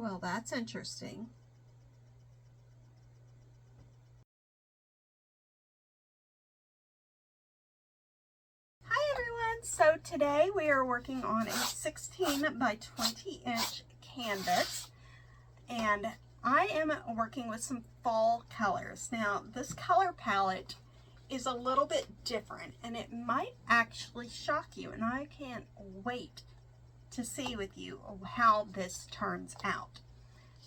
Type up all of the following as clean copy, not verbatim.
Well, that's interesting. Hi everyone! So today we are working on a 16 by 20 inch canvas, and I am working with some fall colors. Now this color palette is a little bit different and it might actually shock you, and I can't wait to see with you how this turns out.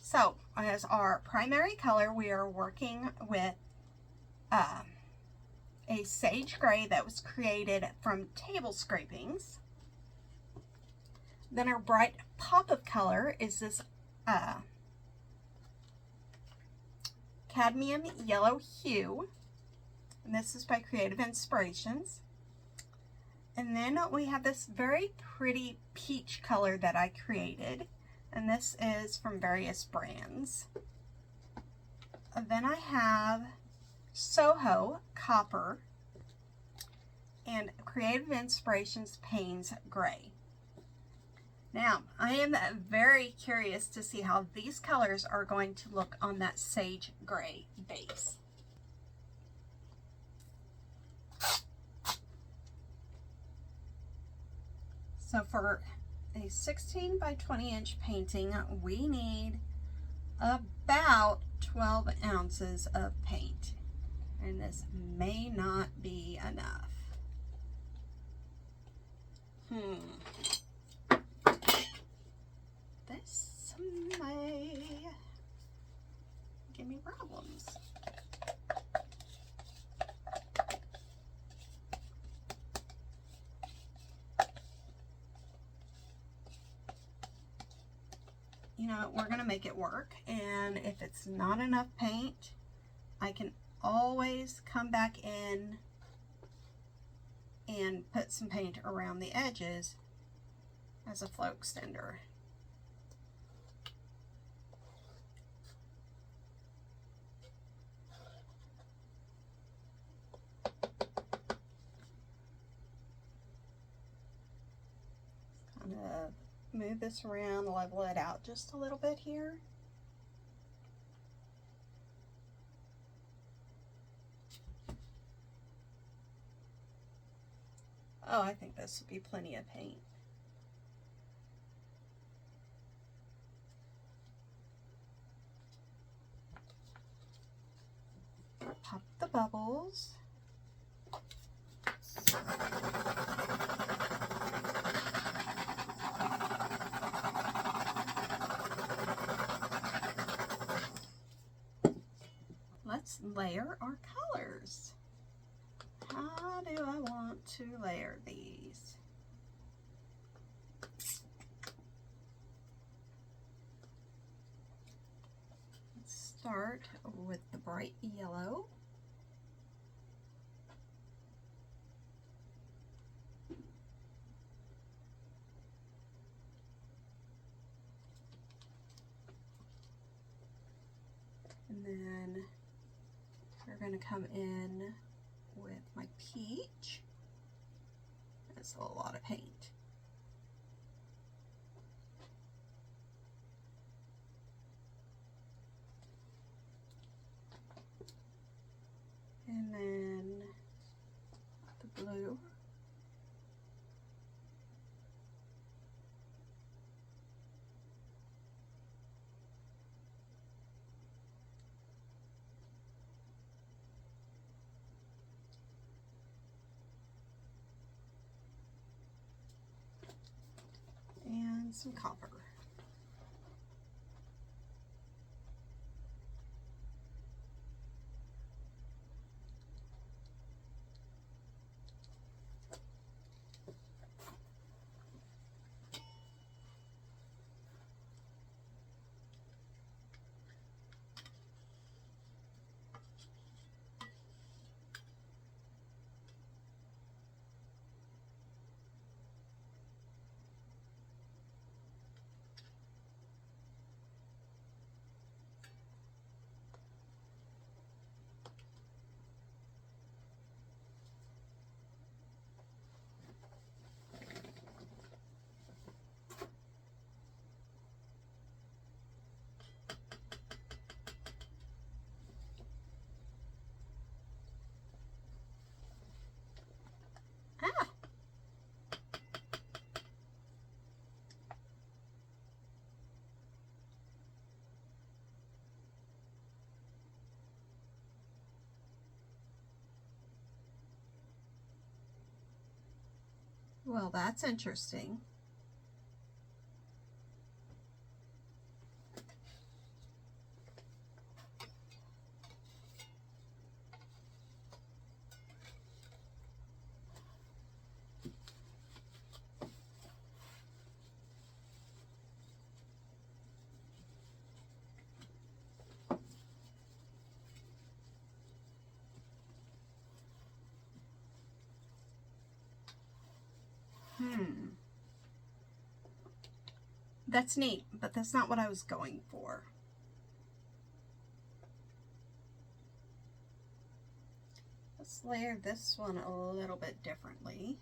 So as our primary color, we are working with a sage gray that was created from table scrapings. Then our bright pop of color is this cadmium yellow hue, and this is by Creative Inspirations. And then we have this very pretty peach color that I created, and this is from various brands. And then I have SOHO Copper and Creative Inspirations Payne's Gray. Now, I am very curious to see how these colors are going to look on that sage gray base. So for a 16 by 20 inch painting, we need about 12 ounces of paint, and this may not be enough. This may give me problems. You know, we're gonna make it work, and if it's not enough paint, I can always come back in and put some paint around the edges as a flow extender. Kind of move this around, level it out just a little bit here. Oh, I think this would be plenty of paint. Pop the bubbles. Let's layer our colors. How do I want to layer these? Let's start with the bright yellow. And then we're going to come in with my peach. That's a lot of paint. And then the blue. And some copper. Well, that's interesting. That's neat, but that's not what I was going for. Let's layer this one a little bit differently.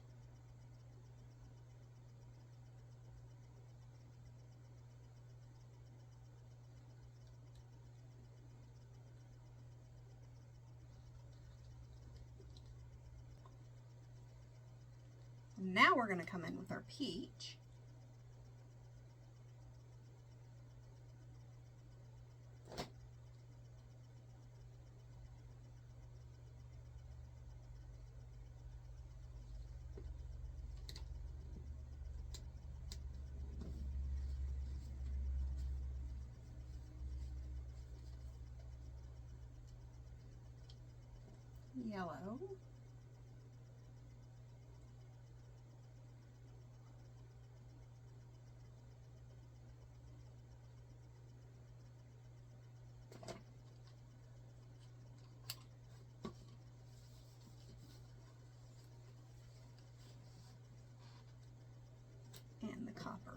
Now we're going to come in with our peach. Yellow. And the copper.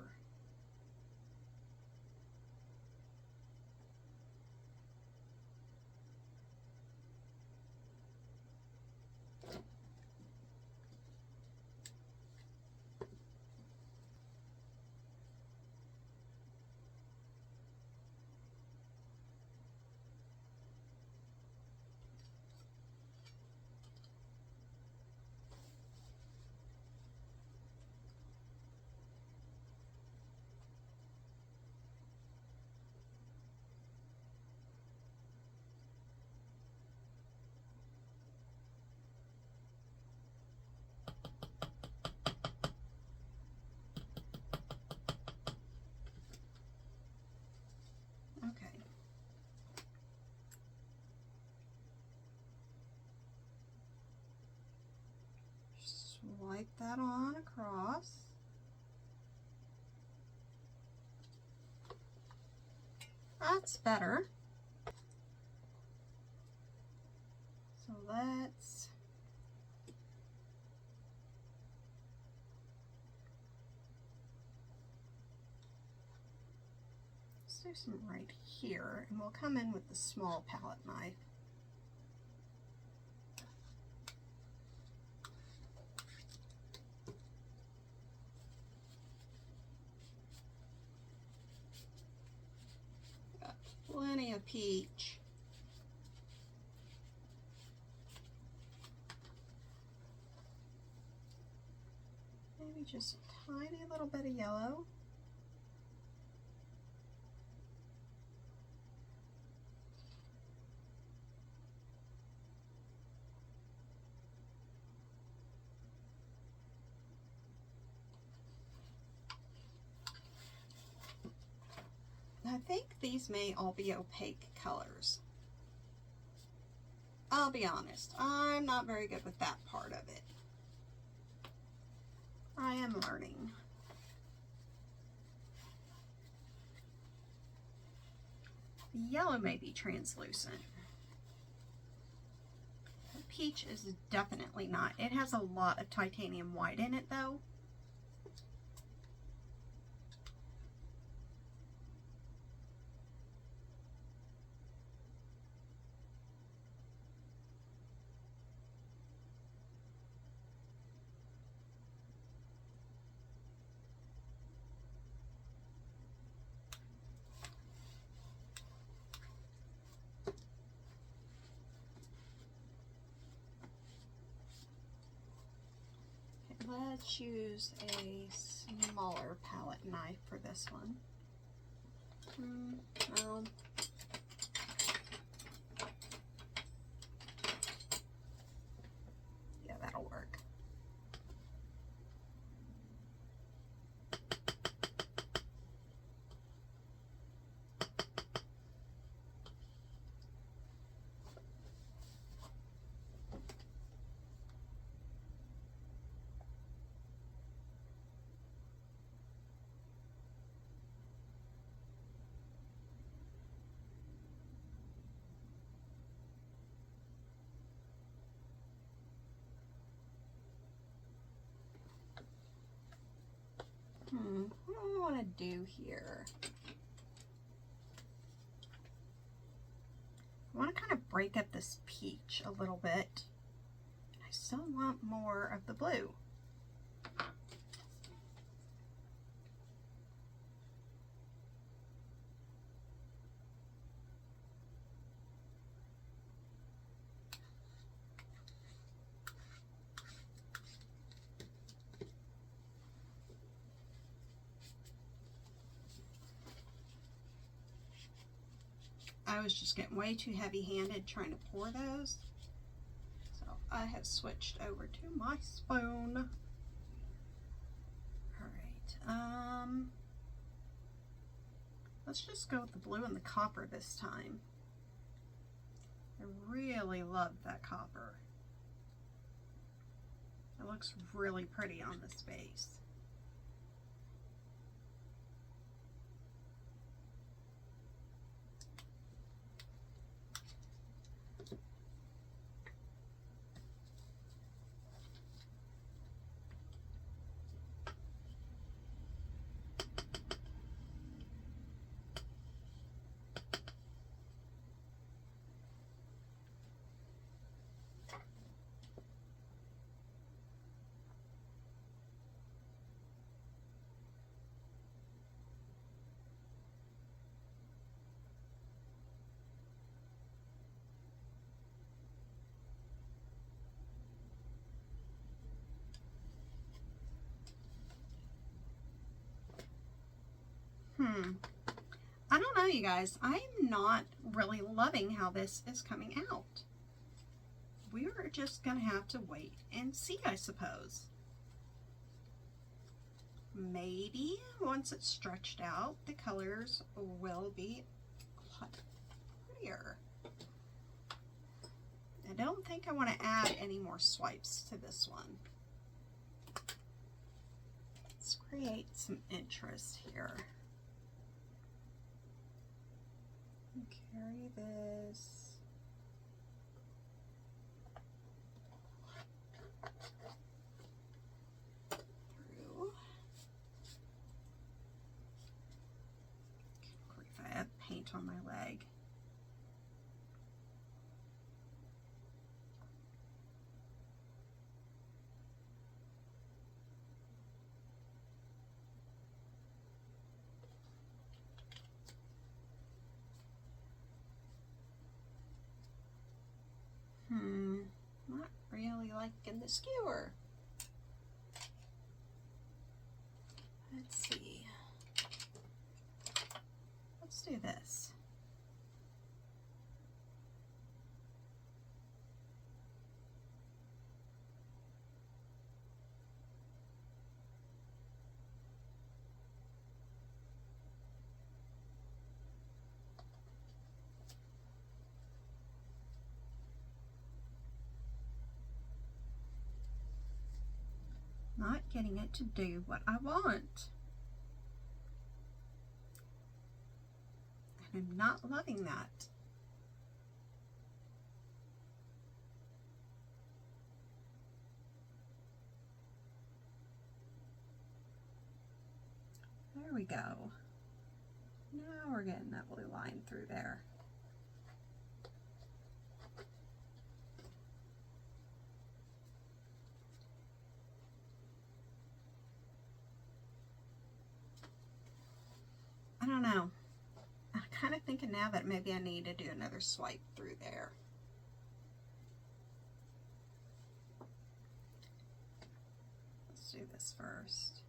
Okay. Swipe that on across. That's better. So let's do some right here, and we'll come in with the small palette knife. Got plenty of peach. Maybe just a tiny little bit of yellow. I think these may all be opaque colors. I'll be honest, I'm not very good with that part of it. I am learning. The yellow may be translucent. The peach is definitely not. It has a lot of titanium white in it though. Let's use a smaller palette knife for this one. No. Yeah, that'll work. want to do here. I want to kind of break up this peach a little bit. I still want more of the blue. I was just getting way too heavy-handed trying to pour those. So I have switched over to my spoon. Alright, let's just go with the blue and the copper this time. I really love that copper. It looks really pretty on this base. I don't know, you guys. I'm not really loving how this is coming out. We're just going to have to wait and see, I suppose. Maybe once it's stretched out, the colors will be a lot prettier. I don't think I want to add any more swipes to this one. Let's create some interest here. Carry this through. Grief, I have paint on my leg. Not really liking the skewer. Let's see. Let's do this. Not getting it to do what I want. And I'm not loving that. There we go. Now we're getting that blue line through there. I don't know. I'm kind of thinking now that maybe I need to do another swipe through there. Let's do this first.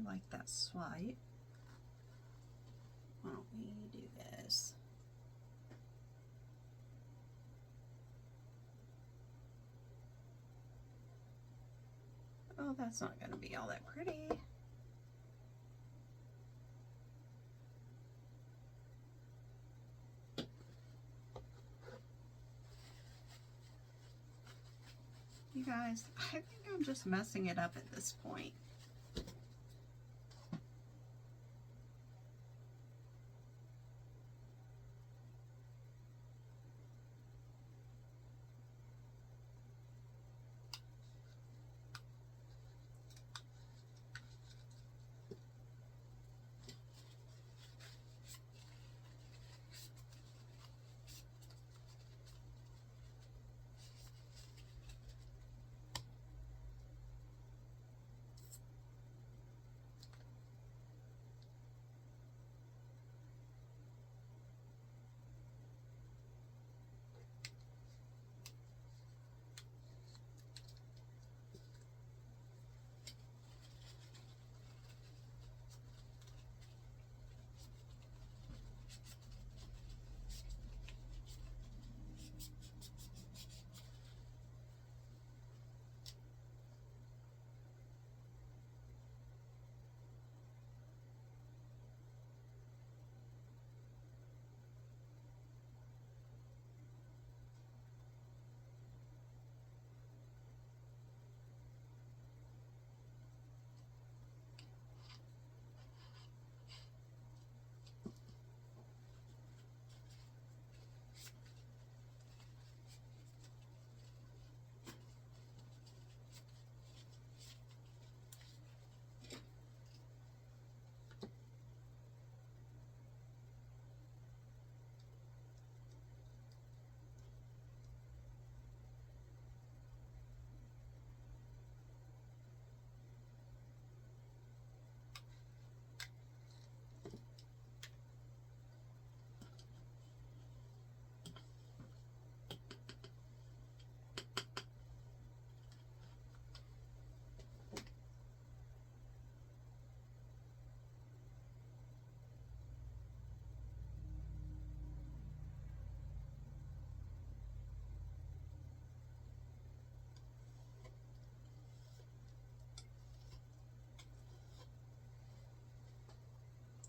like that swipe. Why don't we do this? Oh, that's not going to be all that pretty. You guys, I think I'm just messing it up at this point.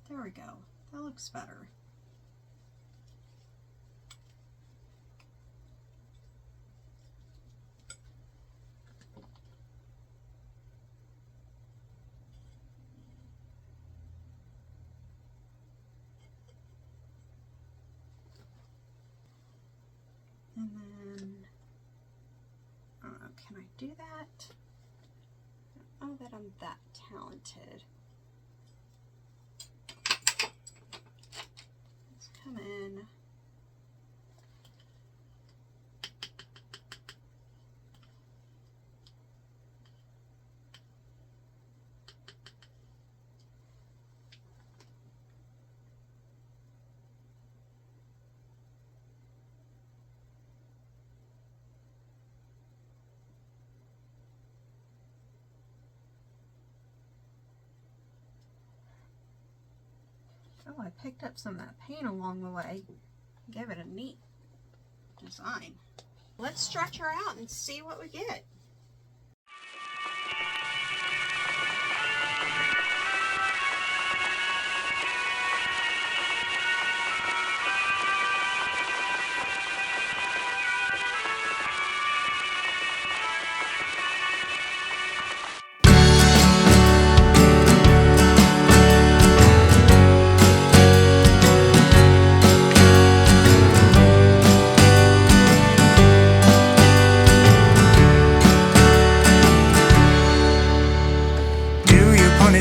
There we go. That looks better. And then, I don't know, can I do that? I don't know that I'm that talented. Come in. Oh, I picked up some of that paint along the way. Gave it a neat design. Let's stretch her out and see what we get.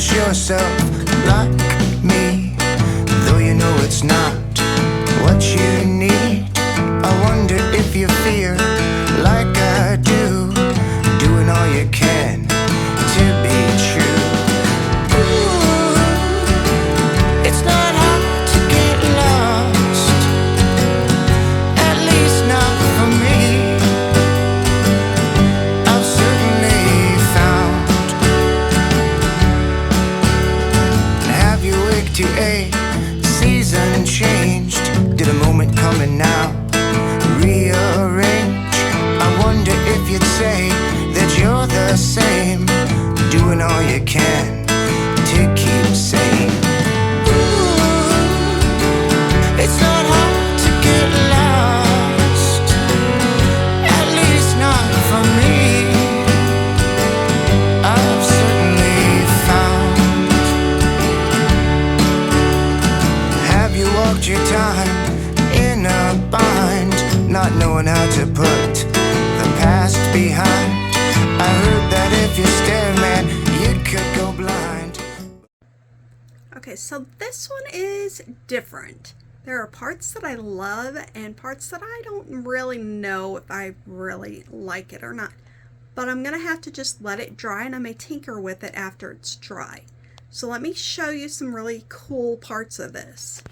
Yourself like me, though you know it's not what you need. I wonder if you feel like I do, doing all you can to be true. Ooh, it's not hard to get lost, at least not for me. I've certainly found you're the same, doing all you can to keep sane. It's not hard to get lost, at least not for me. I've certainly found. Have you walked your time in a bind, not knowing how to put the past behind? I heard that if you stare, man, you could go blind. Okay, so this one is different. There are parts that I love and parts that I don't really know if I really like it or not. But I'm going to have to just let it dry, and I may tinker with it after it's dry. So let me show you some really cool parts of this.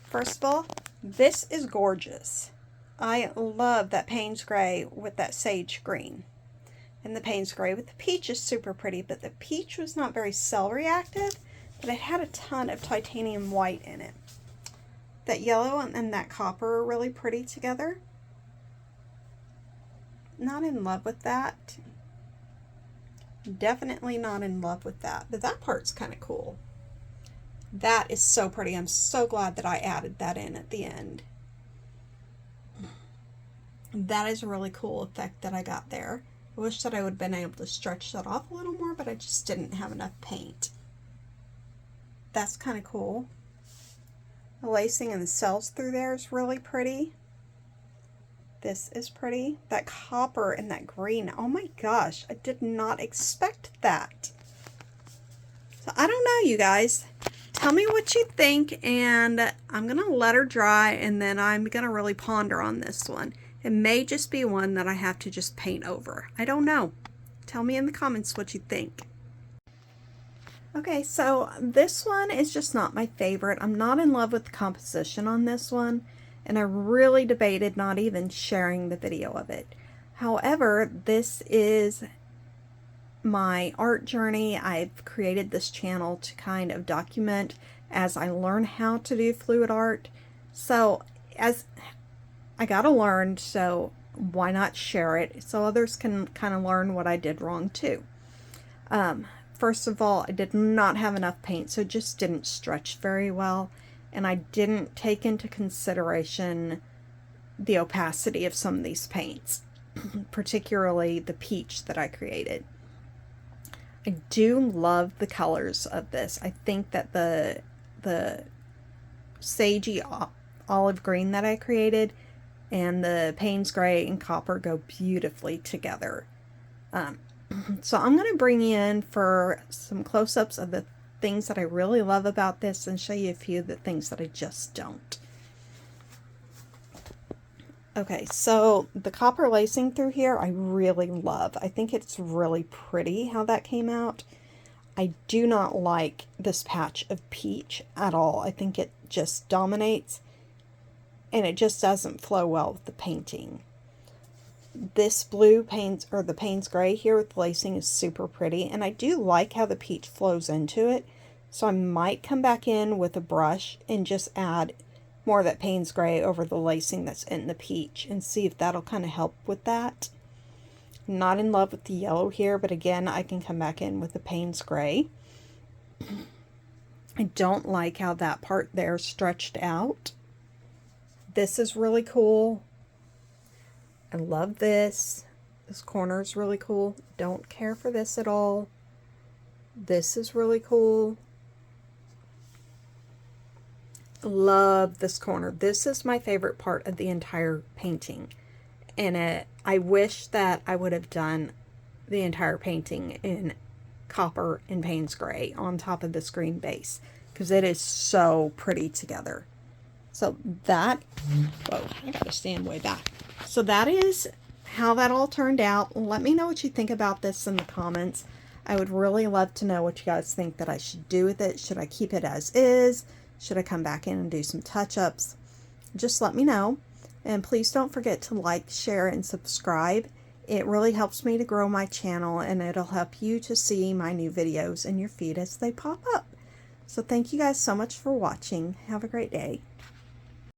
First of all, this is gorgeous. I love that Payne's gray with that sage green. And the Payne's gray with the peach is super pretty, but the peach was not very cell reactive, but it had a ton of titanium white in it. That yellow and that copper are really pretty together. Not in love with that. Definitely not in love with that, but that part's kind of cool. That is so pretty. I'm so glad that I added that in at the end. That is a really cool effect that I got there. I wish that I would have been able to stretch that off a little more, but I just didn't have enough paint. That's kind of cool. The lacing and the cells through there is really pretty. This is pretty. That copper and that green. Oh my gosh, I did not expect that. So I don't know, you guys. Tell me what you think, and I'm going to let her dry, and then I'm going to really ponder on this one. It may just be one that I have to just paint over. I don't know. Tell me in the comments what you think. Okay, so this one is just not my favorite. I'm not in love with the composition on this one, and I really debated not even sharing the video of it. However, this is my art journey. I've created this channel to kind of document as I learn how to do fluid art. So as I gotta learn, so why not share it so others can kind of learn what I did wrong too. First of all, I did not have enough paint, so it just didn't stretch very well, and I didn't take into consideration the opacity of some of these paints, particularly the peach that I created. I do love the colors of this. I think that the sagey olive green that I created and the Payne's gray and copper go beautifully together. So I'm going to bring you in for some close-ups of the things that I really love about this and show you a few of the things that I just don't. Okay, so the copper lacing through here I really love. I think it's really pretty how that came out. I do not like this patch of peach at all. I think it just dominates and it just doesn't flow well with the painting. This blue Payne's, or the Payne's gray here with the lacing is super pretty, and I do like how the peach flows into it, so I might come back in with a brush and just add more of that Payne's gray over the lacing that's in the peach and see if that'll kind of help with that. I'm not in love with the yellow here, but again, I can come back in with the Payne's gray. I don't like how that part there stretched out. This is really cool. I love this. This corner is really cool. Don't care for this at all. This is really cool. Love this corner. This is my favorite part of the entire painting. And I wish that I would have done the entire painting in copper and Payne's gray on top of this green base, because it is so pretty together. So that, whoa, I gotta stand way back. So that is how that all turned out. Let me know what you think about this in the comments. I would really love to know what you guys think that I should do with it. Should I keep it as is? Should I come back in and do some touch-ups? Just let me know. And please don't forget to like, share, and subscribe. It really helps me to grow my channel, and it'll help you to see my new videos in your feed as they pop up. So thank you guys so much for watching. Have a great day.